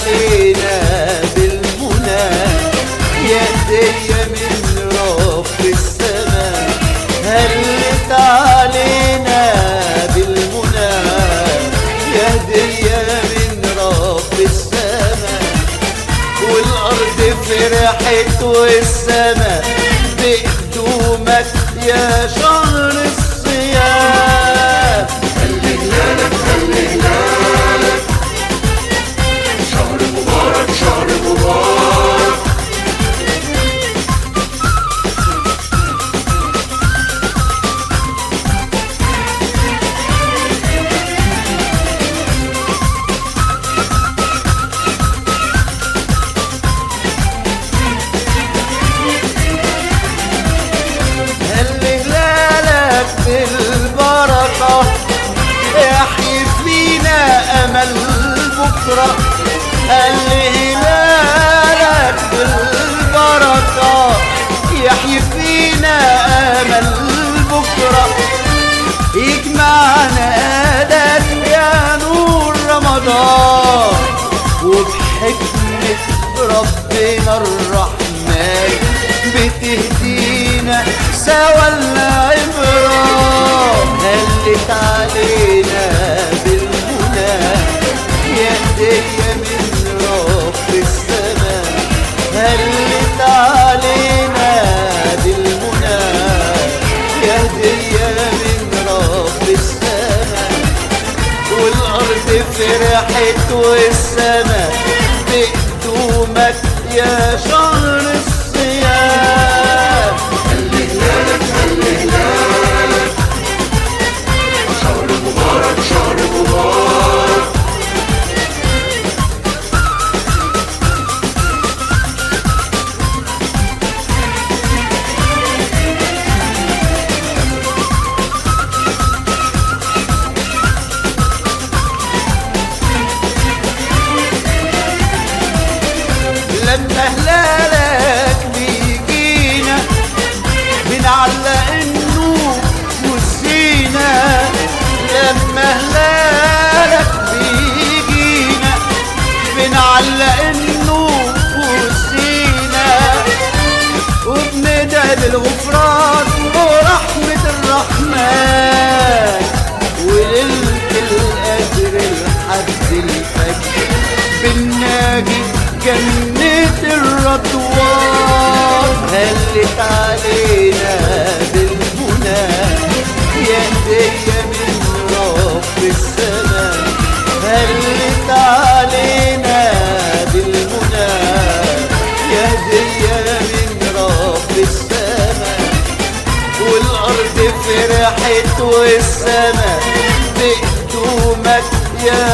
علينا بالمنى، يا هدية من رب السماء. هلت علينا بالمنى، يا هدية من رب السماء. والأرض فرحت والسماء بقدومك يا شهر الصيام. هلل هلالك هلل هلالك، شهر مبارك شهر مبارك. بالبركة يحيي فينا أمل بكرة. هلالك بالبركة يحيي فينا أمل بكرة. يجمعنا آلك يا نور رمضان، وبحكمة ربنا الرحمن بتهدينا سوا العبرة. هلت علينا بالمنى، يا هدية من رب السماء. هلت علينا بالمنى، يا هدية من رب السماء. والأرض فرحت والسماء بقدومك يا شهر الصيام. هلل هلالك هلل هلالك، شهر مبارك شهر مبارك. لما هلالك بيجينا بنعلق النور والزينة. لما هلالك بيجينا بنعلق النور والزينة، وبندعي بالغفران ورحمة الرحمن. وليلة القدر لحد الفجر بالناجي جنة الرضوان. هلت علينا بالمنى، يا هدية من رب السماء. هلت علينا بالمنى، يا هدية من رب السماء. والأرض فرحت والسماء بقدومك يا